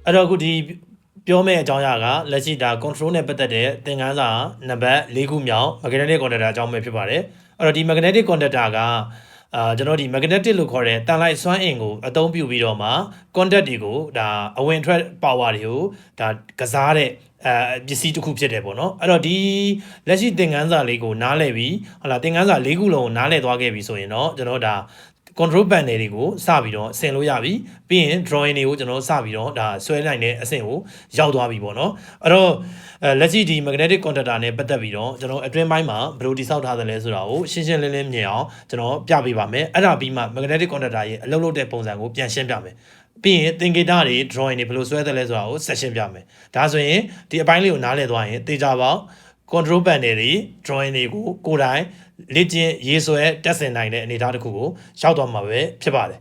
အဲ့တော့အခုဒီပြောမယ့်အကြောင်းအရာကလက်ရှိဒါ control နဲ့ပတ်သက်တဲ့သင်ခန်းစာနံပါတ်၄ခုမြောက် magnetic conductor အကြောင်းပဲဖြစ်ပါတယ်အဲ့တော့ဒီ magnetic conductor ကကျွန်တော်ဒီ magnetic လို့ခေါ်တဲ့တန်လိုက်စွမ်းအင်ကိုအသုံးပြုပြီးတော့မှ contact တွေကိုဒါအဝင်ထွက် power တွေကိုဒါကစားတဲ့ပစ္စည်းတစ်ခုဖြစ်တယ်ပေါ့နော်အဲ့တော့ဒီလက်ရှိသင်ခန်းစာလေးကိုနားလည်ပြီးဟုတ်လားသင်ခန်းစာ၄ခုလုံးကိုနားလည်သွားခဲ့ပြီဆိုရင်တော့ကျွန်တော်ဒါcontrol panel တွေကိုစပြီးတော့ဆင်လို့ရပြီပြီးရင် drawing တွေကိုကျွန်တော်စပြီးတော့ဒါဆွဲနိုင်တဲ့အဆင့်ကိုရောက်သွားပြီပေါ့နော်အဲ့တော့လက်ရှိဒီ magnetic conductor နဲ့ပတ်သက်ပြီးတော့ကျွန်တော်အတွင်းပိုင်းမှာဘယ်လိုတိစောက်ထားသလဲဆိုတာကိုရှင်းရှင်းလင်းလင်းမြင်အောင်ကျွန်တော်ပြပေးပါမယ်အဲ့ဒါပြီးမှ magnetic conductor ရဲ့အလုပ်လုပ်တဲ့ပုံစံကိုပြန်ရှင်းပြမယ်ပြီးရင်သင်္ကေတတွေ drawing တွေဘယ်လိုဆွဲသလဲဆိုတာကိုဆက်ရှင်းပြမယ်ဒါဆိုရင်ဒီအပိုင်းလေးကိုနားလည်သွားရင်သေချာပေါက် control panel တွေ drawing တွေကိုကိုယ်တိုင်လေ့ကျင့်ရေးဆွဲတက်ဆင်နိုင်တဲ့အနေအထားတစ်ခုကိုရောက်သွားမှာပဲဖြစ်ပါတယ်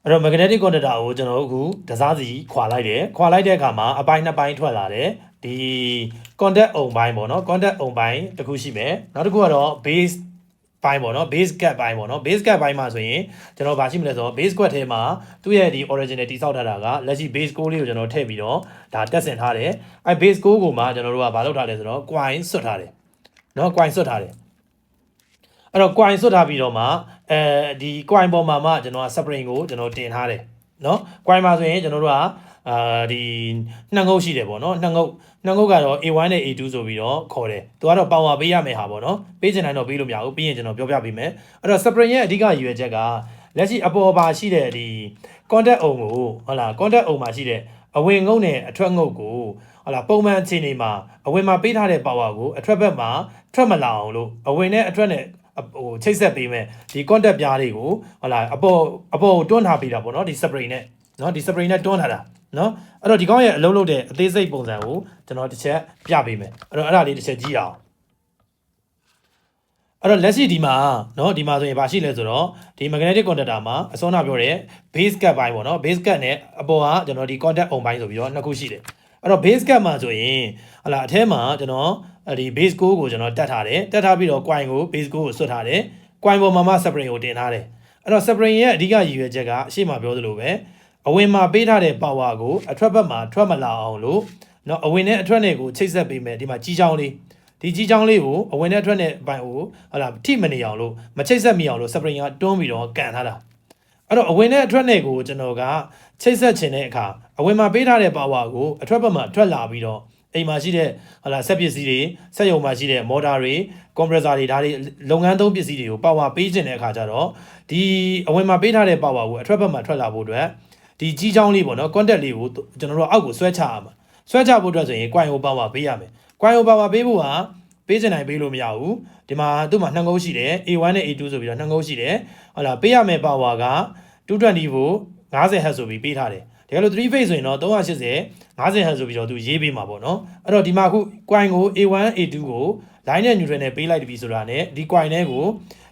အဲ့တော့ magnetic conductor ကိုကျွန်တော်တို့အခုတစားစီခွာလိုက်တယ်ခွာလိုက်တဲ့အခါမှာအပိုင်းနှစ်ပိုင်းထွက်လာတယ်ဒီ contact အုံပိုင်းပေါ့နော် contact အုံပိုင်းတစ်ခုရှိမယ်နောက်တစ်ခုကတော့ base ပိုင်းပေါ့နော် base gap ပိုင်းပေါ့နော် base gap ပိုင်းမှာဆိုရင်ကျွန်တော်ဗာရှိမလဲဆိုတော့ base gap ထဲမှာသူ့ရဲ့ဒီ original တိစောက်ထားတာကလက်ရှိ base core လေးကိုကျွန်တော်ထည့်ပြီးတော့ဒါတက်ဆင်ထားတယ်အဲ base core ကိုမှကျွန်တော်တို့ကဗာလုပ်ထားတယ်ဆိုတော့ coin ဆွတ်ထားတယ်နော် coin ဆွတ်ထားတယ်အဲ့တော့ coin ဆွတ်ထားပြီးတော့မှဒီ coin ပေါ်မှာမှကျွန်တော်က spring ကိုကျွန်တော်တင်ထားတယ်နော် coin မှာဆိုရင်ကျွန်တော်တို့ကဒီနှစ်ငုတ်ရှိတယ်ပေါ့နော်နှစ်ငုတ်ကတော့ A1 နဲ့ A2 ဆိုပြီးတော့ခေါ်တယ်သူကတော့ power ပေးရမယ်ဟာပေါ့နော်ပေးချင်တယ်တော့ပေးလို့မရဘူးပြီးရင်ကျွန်တော်ပြောပြပေးမယ်အဲ့တော့ spring ရဲ့အဓိကရည်ရွယ်ချက်ကလက်ရှိအပေါ်ပါရှိတဲ့ဒီ contact အုံကိုဟုတ်လား contact အုံမှာရှိတဲ့အဝင်ငုတ်နဲ့အထွက်ငုတ်ကိုဟုတ်လားပုံမှန်အခြေအနေမှာအဝင်မှာပေးထားတဲ့ power ကိုအထွက်ဘက်မှာထွက်မလာအောင်လို့အဝင်နဲ့အထွက်နဲ့ဟိုချိတ်ဆက်ပေးမယ်ဒီ contact ပြားတွေကိုဟုတ်လားအပေါ်တွန်းထားပေးတာပေါ့နော်ဒီ spray နဲ့နော်ဒီ spray နဲ့တွန်းထားတာနော်အဲ့တော့ဒီကောင်းရဲ့အလုံးလုံးတဲ့အသေးစိတ်ပုံစံကိုကျွန်တော်တစ်ချက်ပြပေးမယ်အဲ့တော့အဲ့ဒါလေးတစ်ချက်ကြည့်အောင်အဲ့တော့လက်ရှိဒီမှာနော်ဒီမှာဆိုရင်ဘာရှိလဲဆိုတော့ဒီ magnetic conductor မှာအစောနာပြောတဲ့ base gap ဘိုင်းပေါ့နော် base gap နဲ့အပေါ်ကကျွန်တော်ဒီ contact အုံပိုင်းဆိုပြီးတော့နှစ်ခုရှိတယ်အဲ့တော့ base gap မှာဆိုရင်ဟလာအထဲမှာကျွန်တော်ဒီ base core ကိုကျွန်တော်တက်ထားတယ်တက်ထားပြီးတော့ coin ကို base core ကိုဆွတ်ထားတယ် coin ပေါ်မှာမှ spring ကိုတင်ထားတယ်အဲ့တော့ spring ရဲ့အဓိကရည်ရွယ်ချက်ကအရှိမပြောသလိုပဲအဝင်မှာပေးထားတဲ့ power ကိုအထွက်ဘက်မှာထွက်မလာအောင်လို့เนาะအဝင်နဲ့အထွက်နဲ့ကိုချိတ်ဆက်ပေးမယ်ဒီမှာကြီးချောင်းလေးဒီကြီးချောင်းလေးကိုအဝင်နဲ့အထွက်နဲ့ဘိုင်ကိုဟုတ်လားထိမနေအောင်လို့မချိတ်ဆက်မိအောင်လို့ spring ကတွန်းပြီးတော့ကန်ထားတာအဲ့တော့အဝင်နဲ့အထွက်နဲ့ကိုကျွန်တော်ကချိတ်ဆက်ခြင်းတဲ့အခါအဝင်မှာပေးထားတဲ့ power ကိုအထွက်ဘက်မှာထွက်လာပြီးတော့အိမ်မှာရှိတဲ့ဟုတ်လားစက်ပစ္စည်းတွေစက်ရုံမှာရှိတဲ့ motor တွေ compressor တွေဒါတွေလုပ်ငန်းသုံးပစ္စည်းတွေကို power ပေးခြင်းတဲ့အခါကျတော့ဒီအဝင်မှာပေးထားတဲ့ power ကိုအထွက်ဘက်မှာထွက်လာဖို့အတွက်ဒီကြီးချောင်းလေးပေါ့နော် contact လေးကိုကျွန်တော်တို့အောက်ကိုဆွဲချရမှာဆွဲချဖို့အတွက်ဆိုရင် coin ကို power ပေးရမယ် coin ကို power ပေးဖို့ဟာပေးချင်တိုင်းပေးလို့မရဘူးဒီမှာသူ့မှာနှစ်ငုတ်ရှိတယ် A1 နဲ့ A2 ဆိုပြီးတော့နှစ်ငုတ်ရှိတယ်ဟုတ်လားပေးရမယ် power က220 volt 50 Hz ဆိုပြီးပေးထားတယ်တကယ်လို့3 phase ဆိုရင်တော့380 50 Hz ဆိုပြီးတော့သူရေးပေးမှာပေါ့နော်အဲ့တော့ဒီမှာအခု coin ကို A1 A2 ကို line နဲ့ neutral နဲ့ပေးလိုက်ပြီဆိုတာနဲ့ဒီ coin နဲ့ကို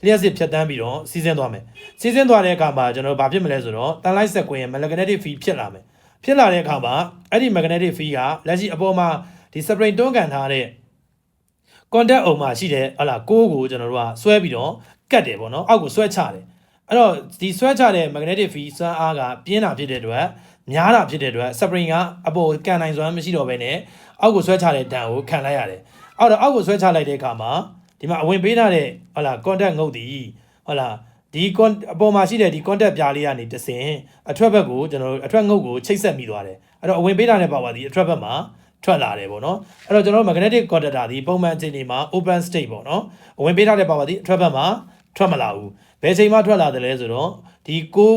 လျှက်စစ်ဖြတ်တန်းပြီးတော့စီးဆင်းသွားမယ်စီးဆင်းသွားတဲ့အခါမှာကျွန်တော်ဘာဖြစ်မလဲဆိုတော့တန်လိုက်ဆက်ကွင်းရဲ့ magnetic field ဖြစ်လာမယ်ဖြစ်လာတဲ့အခါမှာအဲ့ဒီ magnetic field ကလက်ရှိအပေါ်မှာဒီ spring တွန်းကန်ထားတဲ့ contact အုံမှာရှိတဲ့ဟလာကိုးကိုကျွန်တော်တို့ကဆွဲပြီးတော့ကတ်တယ်ပေါ့နော်အောက်ကိုဆွဲချတယ်အဲ့တော့ဒီဆွဲချတဲ့ magnetic field စွမ်းအားကပြင်းတာဖြစ်တဲ့အတွက်များတာဖြစ်တဲ့အတွက် spring ကအပေါ်ကန်နိုင်စွမ်းမရှိတော့ဘဲနဲ့အောက်ကိုဆွဲချတဲ့တန်ကိုခံလိုက်ရတယ်အောက်ကိုဆွဲချလိုက်တဲ့အခါမှာဒီမှာအဝင်ပေးထားတဲ့ဟုတ်လား contact ငုတ်တီဟုတ်လားဒီအပေါ်မှာရှိတဲ့ဒီ contact ပြားလေးကနေတဆင်အထွက်ဘက်ကိုကျွန်တော်တို့အထွက်ငုတ်ကိုချိတ်ဆက်မိသွားတယ်အဲ့တော့အဝင်ပေးထားတဲ့ power ဒီအထွက်ဘက်မှာထွက်လာတယ်ပေါ့နော်အဲ့တော့ကျွန်တော်တို့ magnetic conductor ဒီပုံမှန်အခြေအနေမှာ open state ပေါ့နော်အဝင်ပေးထားတဲ့ power ဒီအထွက်ဘက်မှာထွက်မလာဘူးဘယ်ချိန်မှထွက်လာတယ်လဲဆိုတော့ဒီကို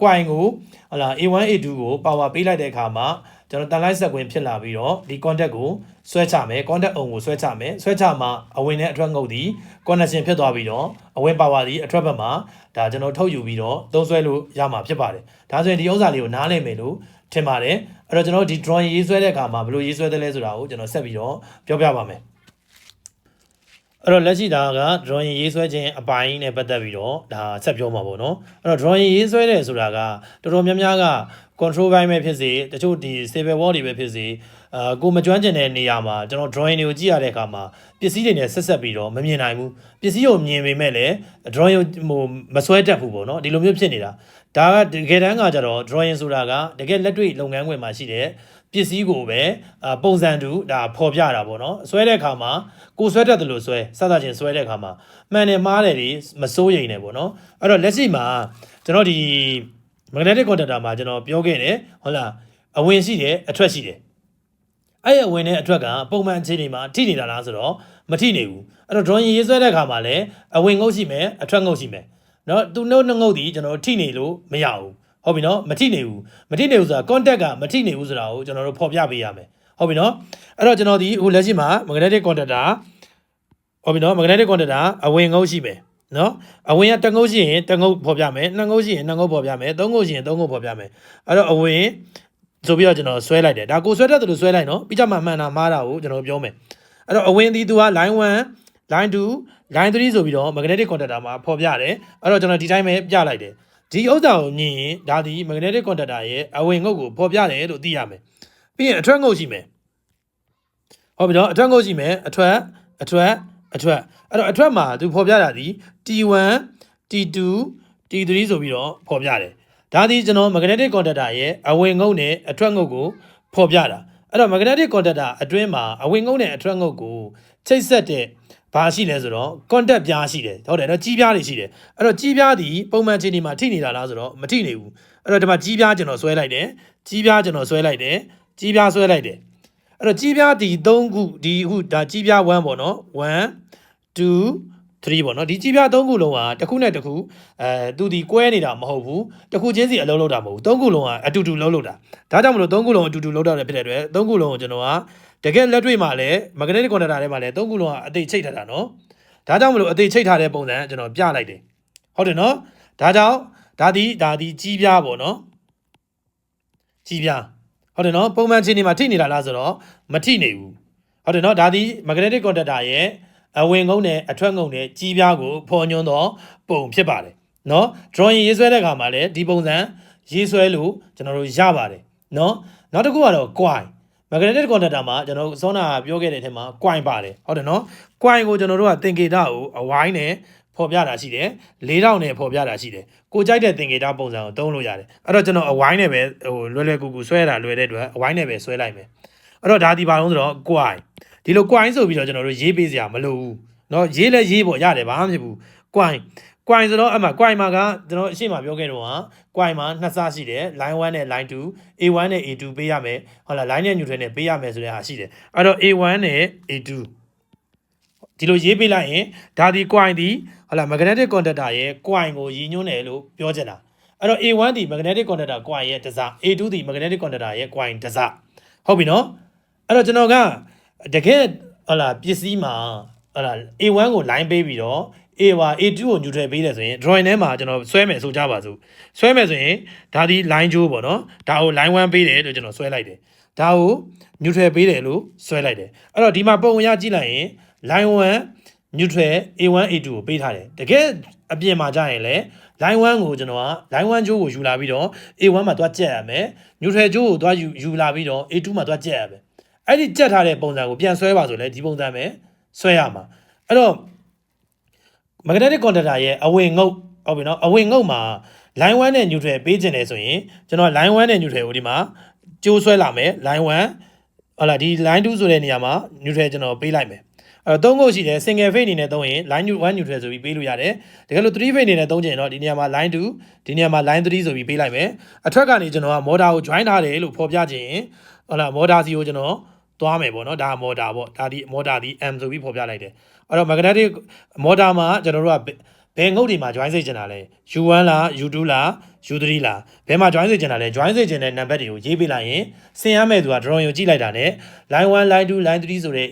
coin ကိုဟလာ A1 A2 ကို power ပေးလိုက်တဲ့အခါမှာ ကျွန်တော်တန်လိုက်ဆက်ကွင်းဖြစ်လာပြီးတော့ဒီ contact ကိုဆွဲချမယ် contact အုံကိုဆွဲချမယ်ဆွဲချမှာအဝင်နဲ့အထွက်ငုတ်သည် connection ဖြစ်သွားပြီးတော့အဝင် power သည်အထွက်ဘက်မှာဒါကျွန်တော်ထုတ်ယူပြီးတော့သုံးဆွဲလို့ရမှာဖြစ်ပါတယ်ဒါဆိုရင်ဒီဥစ္စာလေးကိုနားလည်မယ်လို့ထင်ပါတယ်အဲ့တော့ကျွန်တော်ဒီ drawing ရေးဆွဲတဲ့အခါမှာဘယ်လိုရေးဆွဲသလဲဆိုတာကိုကျွန်တော်ဆက်ပြီးတော့ပြောပြပါမယ်အဲ့တော့လက်ရှိဒါက drawing ရေးဆွဲခြင်းအပိုင်းနဲ့ပတ်သက်ပြီးတော့ဒါဆက်ပြောမှာပေါ့နော်အဲ့တော့ drawing ရေးဆွဲတယ်ဆိုတာကတော်တော်များများက control ဘိုင်းပဲဖြစ်စေတချို့ဒီ stable wall တွေပဲဖြစ်စေကိုမကျွမ်းကျင်တဲ့နေရာမှာကျွန်တော် drawing တွေကိုကြည့်ရတဲ့အခါမှာပစ္စည်းတွေနဲ့ဆက်ဆက်ပြီးတော့မမြင်နိုင်ဘူးပစ္စည်းကိုမြင်ပေမဲ့လည်း drawing ဟိုမဆွဲတတ်ဘူးပေါ့နော်ဒီလိုမျိုးဖြစ်နေတာဒါကတကယ်တမ်းကကြတော့ drawing ဆိုတာကတကယ်လက်တွေ့လုပ်ငန်းခွင်မှာရှိတဲ့ပစ္စည်းကိုပဲပုံစံတူဒါဖော်ပြတာပေါ့နော်ဆွဲတဲ့အခါမှာကိုဆွဲတတ်တယ်လို့ဆွဲစသဖြင့်ဆွဲတဲ့အခါမှာမှန်တယ်မှားတယ်တွေမစိုးရိမ်နဲ့ပေါ့နော်အဲ့တော့လက်ရှိမှာကျွန်တော်ဒီ magnetic conductor မှာကျွန်တော်ပြောခဲ့တယ်ဟုတ်လားအဝင်ရှိတယ်အထွက်ရှိတယ်အဲ့ရအဝင်နဲ့အထွက်ကပုံမှန်အခြေအနေမှာထိနေတာလားဆိုတော့မထိနေဘူးအဲ့တော့ drawing ရေးဆွဲတဲ့အခါမှာလည်းအဝင်ငုတ်ရှိမယ်အထွက်ငုတ်ရှိမယ်နော်သူနှုတ်ငုတ်ဒီကျွန်တော်ထိနေလို့မရဘူးဟုတ်ပြီနော်မထိနေဘူးဆိုတာ contact ကမထိနေဘူးဆိုတာကိုကျွန်တော်တို့ဖော်ပြပေးရမယ်ဟုတ်ပြီနော်အဲ့တော့ကျွန်တော်ဒီအခုလက်ရှိမှာ magnetic conductor ဟုတ်ပြီနော် magnetic conductor အဝင်ငုတ်ရှိမယ်နော်အဝင်ကတစ်ငုတ်ရှိရင်တစ်ငုတ်ဖော်ပြမယ်နှစ်ငုတ်ရှိရင်နှစ်ငုတ်ဖော်ပြမယ်သုံးငုတ်ရှိရင်သုံးငုတ်ဖော်ပြမယ်အဲ့တော့အဝင်ဆိုပြီးတော့ကျွန်တော်ဆွဲလိုက်တယ်ဒါကိုဆွဲတတ်တယ်လို့ဆွဲလိုက်နော်ပြီးကြမှာမှန်တာမှားတာကိုကျွန်တော်ပြောမယ်အဲ့တော့အဝင်ဒီသူက line 1 line 2 line 3ဆိုပြီးတော့ magnetic conductor မှာဖော်ပြတယ်အဲ့တော့ကျွန်တော်ဒီတိုင်းပဲပြလိုက်တယ်ဒီဥစ္စာကိုမြင်ရင်ဒါဒီ magnetic conductor ရဲ့အဝင်ငုတ်ကိုဖော်ပြတယ်လို့သိရမယ်ပြီးရင်အထွက်ငုတ်ရှိမယ်ဟုတ်ပြီနော်အထွက်ငုတ်ရှိမယ်အထွက်အဲ့တော့အထွက်မှာသူဖော်ပြတာဒီ T1 T2 T3 ဆိုပြီးတော့ဖော်ပြတယ်ဒါဒီကျွန်တော် magnetic conductor ရဲ့အဝင်ငုတ်နဲ့အထွက်ငုတ်ကိုဖော်ပြတာအဲ့တော့ magnetic conductor အတွင်းမှာအဝင်ငုတ်နဲ့အထွက်ငုတ်ကိုချိတ်ဆက်တဲ့ဘာရှိလဲဆိုတော့ contact ပြားရှိတယ်ဟုတ်တယ်နော်ကြီးပြားတွေရှိတယ်အဲ့တော့ကြီးပြားဒီပုံမှန်အခြေအနေမှာထိနေတာလားဆိုတော့မထိနေဘူးအဲ့တော့ဒီမှာကြီးပြားကျွန်တော်ဆွဲလိုက်တယ်ကြီးပြားကျွန်တော်ဆွဲလိုက်တယ်ကြီးပြားဆွဲလိုက်တယ်အဲ့တော့ကြီးပြားဒီ3ခုဒီအခုဒါကြီးပြား1ပေါ့နော်1 2 3ပေါ့နော်ဒီကြီးပြား3ခုလုံးကတစ်ခုနဲ့တစ်ခုသူဒီကွဲနေတာမဟုတ်ဘူးတစ်ခုချင်းစီအလုံးလုံးတာမဟုတ်ဘူး3ခုလုံးကအတူတူလုံးလုံးတာဒါကြောင့်မလို့3ခုလုံးအတူတူလုံးတာလည်းဖြစ်တဲ့အတွက်3ခုလုံးကိုကျွန်တော်ကတကယ်လက်တွေ့မှာလည်း magnetic conductor ထဲမှာလည်း3ခုလုံးကအသိချိတ်ထားတာနော်ဒါကြောင့်မလို့အသိချိတ်ထားတဲ့ပုံစံကျွန်တော်ပြလိုက်တယ်ဟုတ်တယ်နော်ဒါကြောင့်ဒါဒီကြီးပြားပေါ့နော်ကြီးပြားဟုတ်တယ်နော်ပုံမှန်ချင်းနေမှာထိနေတာလားဆိုတော့မထိနေဘူးဟုတ်တယ်နော်ဒါဒီ magnetic conductor ရဲ့အဝင်ငုံနဲ့အထွက်ငုံနဲ့ကြီးပြားကိုဖော်ညွှန်းသောပုံဖြစ်ပါတယ်နော် drawing ရေးဆွဲတဲ့အခါမှာလည်းဒီပုံစံရေးဆွဲလို့ကျွန်တော်တို့ရပါတယ်နော်နောက်တစ်ခုကတော့ coin magnetic conductor မှာကျွန်တော်စောနာပြောခဲ့တဲ့အထက်မှာ coin ပါတယ်ဟုတ်တယ်နော် coin ကိုကျွန်တော်တို့ကသင်္ကေတကိုအဝိုင်းနဲ့ဖော်ပြတာရှိတယ်4000နဲ့ဖော်ပြတာရှိတယ်ကိုကြိုက်တဲ့သင်္ကေတပုံစံကိုသုံးလို့ရတယ်အဲ့တော့ကျွန်တော်အဝိုင်းနဲ့ပဲဟိုလွယ်ကူဆွဲတာလွယ်တဲ့အတွက်အဝိုင်းနဲ့ပဲဆွဲလိုက်မယ်အဲ့တော့ဒါဒီပါလုံးဆိုတော့ coin ဒီလို coin ဆိုပြီးတော့ကျွန်တော်တို့ရေးပေးစရာမလိုဘူးเนาะရေးလဲရေးပေါ့ရတယ်ဘာမှမဖြစ်ဘူး coin ဆိုတော့အမှ coin မှာကကျွန်တော်အရှင်းမှာပြောခဲ့တော့ဟာ coin မှာနှစ်စရှိတယ် line 1နဲ့ line 2 A1 နဲ့ A2 ပေးရမယ်ဟုတ်လား line နဲ့ neutral နဲ့ပေးရမယ်ဆိုတဲ့ဟာရှိတယ်အဲ့တော့ A1 နဲ့ A2 ဒီလိုရေးပေးလိုက်ရင်ဒါဒီ coin ဒီဟုတ်လား magnetic conductor ရဲ့ coin ကိုရည်ညွှန်းတယ်လို့ပြောချင်တာအဲ့တော့ A1 ဒီ magnetic conductor coin ရဲ့တစ်စ A2 ဒီ magnetic conductor ရဲ့ coin တစ်စဟုတ်ပြီနော်အဲ့တော့ကျွန်တော်ကတကယ်ဟုတ်လားပစ္စည်းမှာဟုတ်လား A1 ကို line ပေးပြီးတော့ A2 ကို neutral ပေးတယ်ဆိုရင် drawing ထဲမှာကျွန်တော်ဆွဲမယ်ဆိုကြပါစို့ဆွဲမယ်ဆိုရင်ဒါဒီ line ကျိုးပေါ့နော်ဒါကို line 1ပေးတယ်လို့ကျွန်တော်ဆွဲလိုက်တယ်ဒါကို neutral ပေးတယ်လို့ဆွဲလိုက်တယ်အဲ့တော့ဒီမှာပုံရကြည့်လိုက်ရင် line 1 neutral A1 A2 ကိုပေးထားတယ်တကယ်အပြင်မှာကြာရင်လည်း line 1ကိုကျွန်တော်က line 1ကျိုးကိုယူလာပြီးတော့ A1 မှာတွားကြက်ရမယ် neutral ကျိုးကိုတွားယူလာပြီးတော့ A2 မှာတွားကြက်ရမယ်အဲ့ဒီကြက်ထားတဲ့ပုံစံကိုပြန်ဆွဲပါဆိုလဲဒီပုံစံပဲဆွဲရမှာအဲ့တော့ magnetic conductor ရဲ့အဝင်ငုတ်ဟုတ်ပြီနော်အဝင်ငုတ်မှာ line 1နဲ့ neutral ပေးခြင်းတယ်ဆိုရင်ကျွန်တော် line 1နဲ့ neutral ကိုဒီမှာကျိုးဆွဲလာမယ် line 1ဟုတ်လားဒီ line 2ဆိုတဲ့နေရာမှာ neutral ကျွန်တော်ပေးလိုက်မယ်အဲ့တော့3ခုရှိတယ် single phase အနေနဲ့သုံးရင် line 1 neutral ဆိုပြီးပေးလို့ရတယ်တကယ်လို့3 phase အနေနဲ့သုံးချင်တော့ဒီနေရာမှာ line 2ဒီနေရာမှာ line 3ဆိုပြီးပေးလိုက်မယ်အထက်ကနေကျွန်တော်က motor ကို join ထားတယ်လို့ဖော်ပြခြင်းဟုတ်လား motor စီကိုကျွန်တော်သွားမယ်ပေါ့နော်ဒါ motor ပေါ့ဒါဒီ motor ဒီ M ဆိုပြီးဖော်ပြလိုက်တယ်အဲ့တော့ magnetic motor မှာကျွန်တော်တို့က ဘယ်ငုတ်တွေမှာ join စေချင်တာလဲ U1 လား U2 လား U3 လားဘယ်မှာ join စေချင်တာလဲ join စေချင်တဲ့နံပါတ်တွေကိုရေးပေးလိုက်ရင်ဆင်ရမယ့်သူက drawing ကိုကြည့်လိုက်တာနဲ့ line 1 line 2 line 3ဆိုတဲ့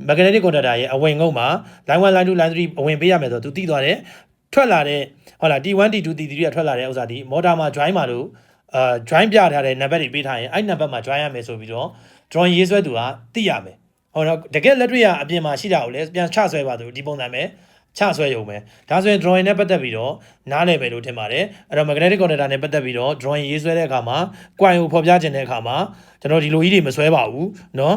magnetic conductor ရဲ့အဝင်ငုတ်မှာ line 1 line 2 line 3အဝင်ပေးရမယ်ဆိုတော့သူသိသွားတယ်ထွက်လာတဲ့ဟုတ်လား T1 T2 T3 ကထွက်လာတဲ့ဥစ္စာဒီ motor မှာ join မှာလို့join ပြထားတဲ့နံပါတ်တွေပေးထားရင်အဲ့နံပါတ်မှာ join ရမယ်ဆိုပြီးတော့ drawing ရေးဆွဲသူကသိရမယ်ဟောတော့တကယ်လက်တွေ့ကအပြင်မှာရှိတာကိုလည်းပြန်ချဆွဲပါသူဒီပုံစံပဲချဆွဲရုံပဲဒါဆိုရင် drawing နဲ့ပတ်သက်ပြီးတော့နားလည်မယ်လို့ထင်ပါတယ်အဲ့တော့ magnetic conductor နဲ့ပတ်သက်ပြီးတော့ drawing ရေးဆွဲတဲ့အခါမှာ coin ကိုဖော်ပြခြင်းတဲ့အခါမှာကျွန်တော်ဒီလိုကြီးတွေမဆွဲပါဘူးเนาะ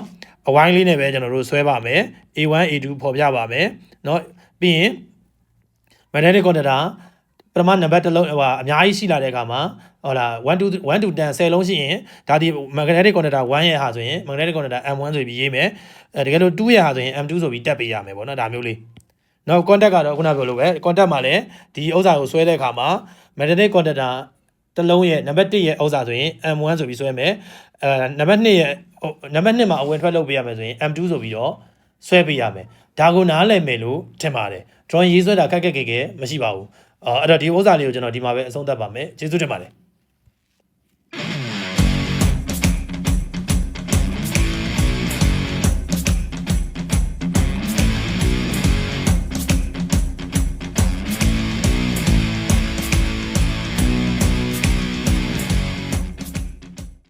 အဝိုင်းလေးနဲ့ပဲကျွန်တော်တို့ဆွဲပါမယ် A1 A2 ဖော်ပြပါမယ်เนาะပြီးရင် magnetic conductor ပထမနံပါတ်တစ်လုံးဟိုအများကြီးရှိလာတဲ့အခါမှာဟုတ်လား1 to 10 10လုံးရှိရင်ဒါဒီ magnetic conductor 1ရဲ့ဟာဆိုရင် magnetic conductor M1 ဆိုပြီးရေးမယ်တကယ်လို့2ရဲ့ဟာဆိုရင် M2 ဆိုပြီးတက်ပေးရမယ်ပေါ့နော်ဒါမျိုးလေးနောက် contact ကတော့ခုနပြောလို့ပဲ contact မှာလည်းဒီဥစ္စာကိုဆွဲတဲ့အခါမှာ magnetic conductor တစ်လုံးရဲ့နံပါတ်1ရဲ့ဥစ္စာဆိုရင် M1 ဆိုပြီးဆွဲမယ်နံပါတ်2ရဲ့နံပါတ်2မှာအဝင်ထွက်လုပ်ပေးရမယ်ဆိုရင် M2 ဆိုပြီးတော့ဆွဲပေးရမယ်ဒါကိုနားလည်မယ်လို့ထင်ပါတယ် drawing ရေးဆွဲတာခက်ခက်ခဲခဲမရှိပါဘူးအဲ့တော့ဒီဥစ္စာလေးကိုကျွန်တော်ဒီမှာပဲအဆုံးသတ်ပါမယ်ကျေးဇူးတင်ပါတယ်